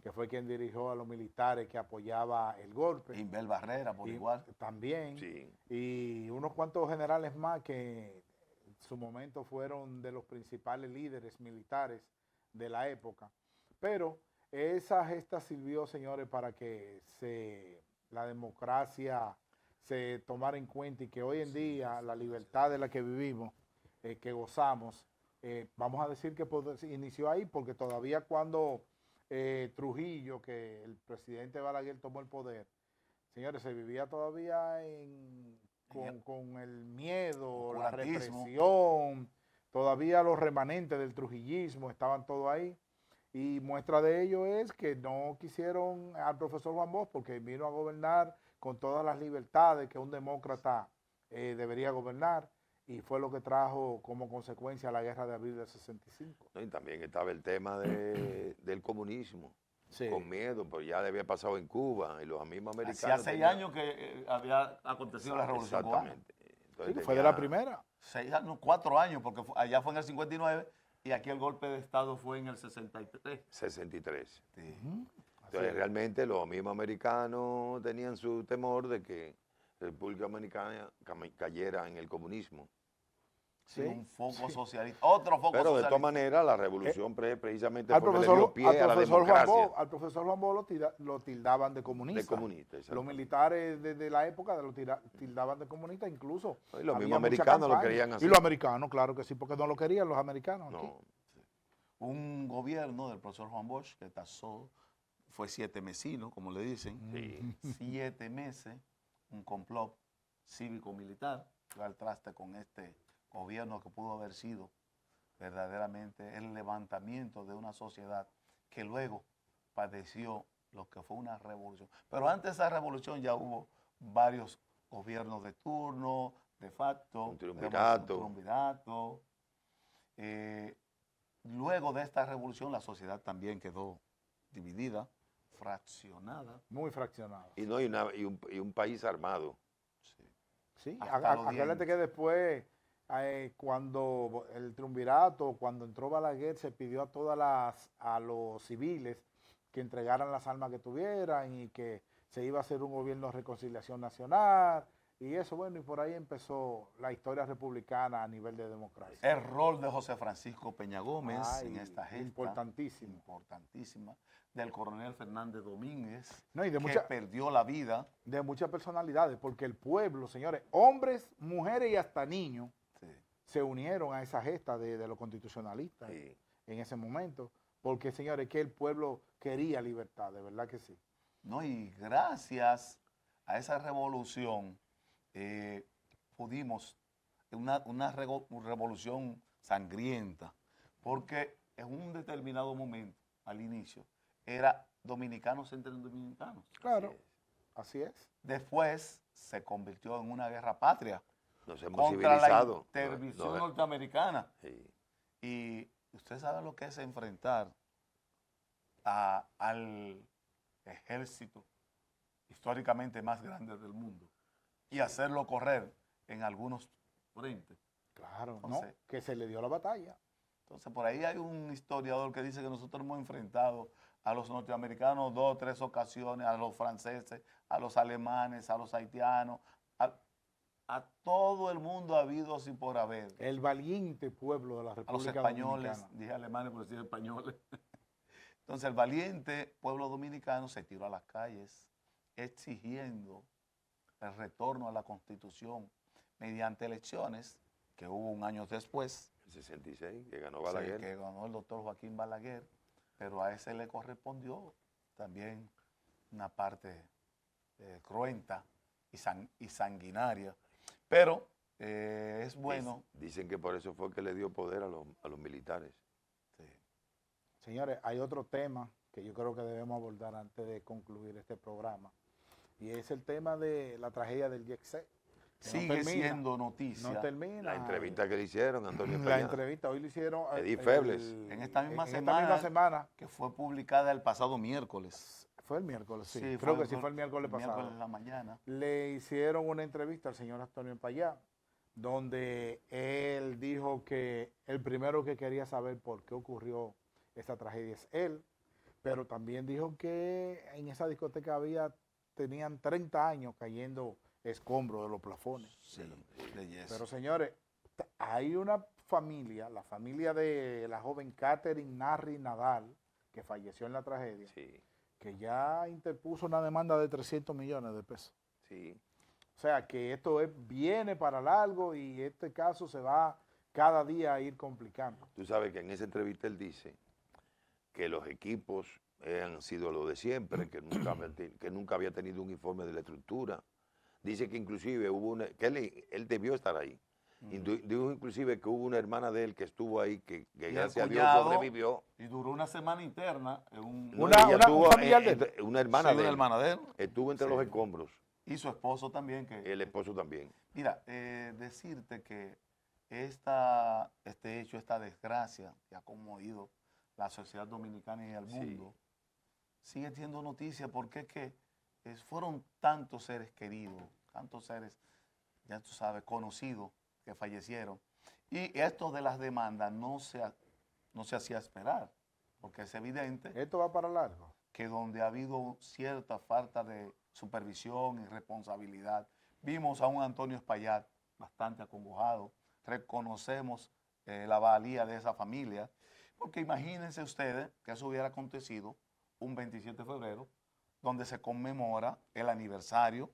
que fue quien dirigió a los militares que apoyaba el golpe. Inbel Barrera, por Y igual. también. Sí. Y unos cuantos generales más que en su momento fueron de los principales líderes militares de la época. Pero esa gesta sirvió, señores, para que la democracia se tomara en cuenta y que hoy en día la libertad de la que vivimos, que gozamos, vamos a decir que inició ahí, porque todavía cuando Trujillo, que el presidente Balaguer tomó el poder, señores, se vivía todavía con el miedo, la Oscurantismo. represión, todavía los remanentes del trujillismo estaban todos ahí. Y muestra de ello es que no quisieron al profesor Juan Bosch porque vino a gobernar con todas las libertades que un demócrata debería gobernar, y fue lo que trajo como consecuencia la guerra de abril del 65. ¿No? Y también estaba el tema del comunismo. Sí. Con miedo, pues ya le había pasado en Cuba y los mismos americanos. Hacía 6 tenían- años que había acontecido la Revolución Cubana. Exactamente. Sí, Entonces que fue de tenía la primera. 6 años, 4 años, porque allá fue en el 59 y aquí el golpe de Estado fue en el 63. 63. Sí. Entonces realmente los mismos americanos tenían su temor de que la República Dominicana cayera en el comunismo. Sí, Sí, un foco socialista. Otro foco Pero de socialista. todas maneras la revolución precisamente Al fue que le profesor, dio pie a la democracia. Al profesor Juan Bosch lo tildaban de comunista. De comunista, Los exactamente. militares de la época lo tildaban de comunista, incluso. Y los había mismos mucha americanos lo campaña. querían así. Y los americanos, claro que sí, porque no lo querían los americanos. aquí. No, Un gobierno del profesor Juan Bosch que tasó, fue 7 mesino, como le dicen. sí. 7 meses, un complot cívico-militar, fue al traste con este gobierno que pudo haber sido verdaderamente el levantamiento de una sociedad que luego padeció lo que fue una revolución. Pero antes de esa revolución ya hubo varios gobiernos de turno, de facto, Un triunvirato. un triunvirato. Luego de esta revolución la sociedad también quedó dividida, fraccionada. Muy fraccionado. Y, no, y un país armado. Sí, Hasta los acuérdate que dientes. después, cuando el triunvirato, cuando entró Balaguer, se pidió a los civiles que entregaran las armas que tuvieran y que se iba a hacer un gobierno de reconciliación nacional. Y eso, bueno, y por ahí empezó la historia republicana a nivel de democracia. El rol de José Francisco Peña Gómez Ay, en esta gesta. importantísimo. Importantísima. Del coronel Fernández Domínguez, No, y de que perdió la vida. de muchas personalidades, porque el pueblo, señores, hombres, mujeres y hasta niños, Sí. se unieron a esa gesta de los constitucionalistas Sí. en ese momento, porque, señores, que el pueblo quería libertad, de verdad que sí. ¿no? Y gracias a esa revolución pudimos, una revolución sangrienta, porque en un determinado momento, al inicio, era dominicanos entre dominicanos. Claro, así es. Después se convirtió en una guerra patria Nos hemos contra la civilizado. intervención norteamericana. Sí. Y usted sabe lo que es enfrentar al ejército históricamente más grande del mundo y hacerlo correr en algunos frentes. Claro, Entonces, ¿no? Que se le dio la batalla. Entonces, por ahí hay un historiador que dice que nosotros hemos enfrentado a los norteamericanos 2 o 3 ocasiones, a los franceses, a los alemanes, a los haitianos, a todo el mundo ha habido así por haber. El valiente pueblo de la A los República españoles, Dominicana. dije alemanes por decir españoles. Entonces el valiente pueblo dominicano se tiró a las calles exigiendo el retorno a la Constitución mediante elecciones que hubo un año después. El 66, que ganó Balaguer. Sí, que ganó el doctor Joaquín Balaguer, pero a ese le correspondió también una parte cruenta y sanguinaria. Pero es bueno. Dicen que por eso fue que le dio poder a los militares. Sí. Señores, hay otro tema que yo creo que debemos abordar antes de concluir este programa, y es el tema de la tragedia del Yexé. Sigue siendo noticia. No termina. La entrevista que le hicieron, Antonio La Payá. entrevista, hoy le hicieron Edith Febles. En esta misma esta misma semana. que fue publicada el pasado miércoles. Fue el miércoles, sí. Sí, Creo que sí fue el miércoles pasado. Miércoles en la mañana. Le hicieron una entrevista al señor Antonio Payá, donde él dijo que el primero que quería saber por qué ocurrió esta tragedia es él, pero también dijo que en esa discoteca tenían 30 años cayendo escombros de los plafones. Sí, de yeso. Pero señores, hay una familia, la familia de la joven Catherine Narri Nadal, que falleció en la tragedia, Sí, que ya interpuso una demanda de 300 millones de pesos. sí. O sea, que esto viene para largo y este caso se va cada día a ir complicando. Tú sabes que en esa entrevista él dice que los equipos han sido lo de siempre, que nunca había tenido un informe de la estructura. Dice que inclusive hubo él debió estar ahí. Dijo inclusive que hubo una hermana de él que estuvo ahí, que gracias a Dios sobrevivió. Y duró una semana interna. No, ella estuvo, una hermana Sí, de una él. hermana de él. Estuvo entre Sí. los escombros. Y su esposo también. El esposo también. Mira, decirte que este hecho, esta desgracia que ha conmovido la sociedad dominicana y el mundo, sigue siendo noticia porque es que fueron tantos seres queridos, tantos seres, ya tú sabes, conocidos que fallecieron. Y esto de las demandas no se hacía esperar, porque es evidente Esto va para largo. que donde ha habido cierta falta de supervisión y responsabilidad, vimos a un Antonio Espaillat bastante acongojado, reconocemos la valía de esa familia, porque imagínense ustedes que eso hubiera acontecido un 27 de febrero, donde se conmemora el aniversario.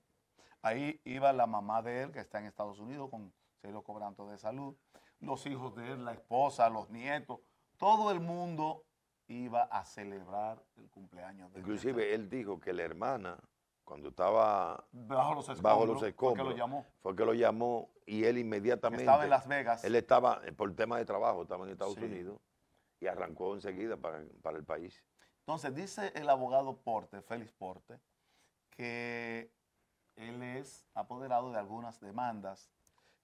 Ahí iba la mamá de él, que está en Estados Unidos, con serio cobranto de salud, los hijos de él, la esposa, los nietos, todo el mundo iba a celebrar el cumpleaños de él. Inclusive él dijo que la hermana, cuando estaba bajo los escombros, fue que lo llamó y él inmediatamente, estaba en Las Vegas. Él estaba, por tema de trabajo, estaba en Estados Sí. Unidos y arrancó enseguida para el país. Entonces dice el abogado Porte, Félix Porte, que él es apoderado de algunas demandas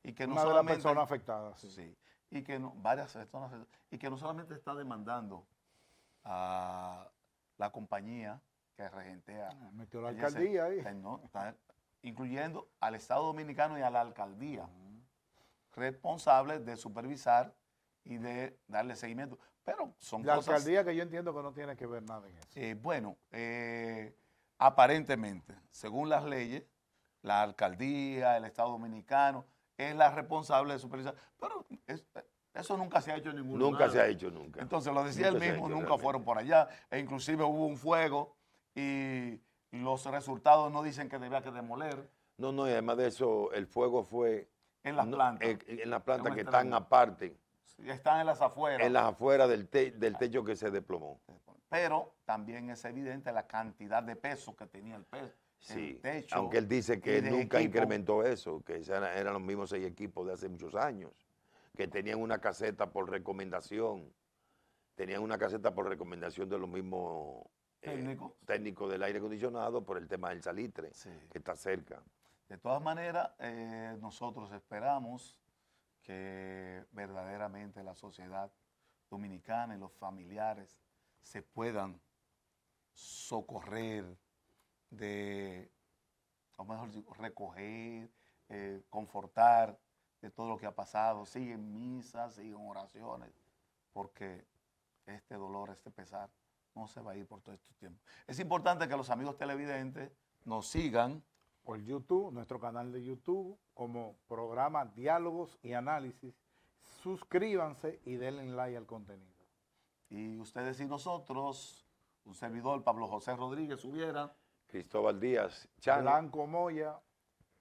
y que no Una de las solamente personas afectadas. Sí. sí, y que no, varias personas, y que no solamente está demandando a la compañía que regentea, Metió la ella se- alcaldía ahí. no, está incluyendo al Estado Dominicano y a la alcaldía, responsables de supervisar y de darle seguimiento. Pero son La cosas... alcaldía que yo entiendo que no tiene que ver nada en eso. Bueno, aparentemente, según las leyes, la alcaldía, el Estado Dominicano, es la responsable de supervisar. Pero eso nunca se ha hecho en ningún lugar. Nunca se ha hecho, nunca. Entonces, lo decía él Nunca se ha mismo, hecho nunca realmente. fueron por allá. E inclusive hubo un fuego y los resultados no dicen que debía que demoler No, y además de eso, el fuego fue en las no, plantas. en las plantas Es un que extraño. están aparte, Están en las afueras. en las afueras del techo que se desplomó. pero también es evidente la cantidad de peso que tenía el Sí, techo. aunque él dice y que de nunca equipo. incrementó eso, que eran los mismos 6 equipos de hace muchos años, que tenían una caseta por recomendación, de los mismos técnicos del aire acondicionado por el tema del salitre, Sí. que está cerca. De todas maneras, nosotros esperamos que verdaderamente la sociedad dominicana y los familiares se puedan socorrer o mejor dicho, recoger, confortar de todo lo que ha pasado. Siguen misas, siguen oraciones, porque este dolor, este pesar, no se va a ir por todo este tiempo. Es importante que los amigos televidentes nos sigan por YouTube, nuestro canal de YouTube, como programa Diálogos y Análisis. Suscríbanse y denle like al contenido. y ustedes y nosotros, un servidor, Pablo José Rodríguez Hubiera, Cristóbal Díaz, Chano. Blanco Moya.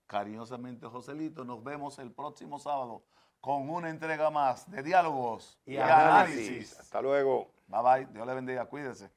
cariñosamente Joselito, nos vemos el próximo sábado con una entrega más de Diálogos Y y Análisis. Análisis. Hasta luego. Bye bye, Dios le bendiga, cuídense.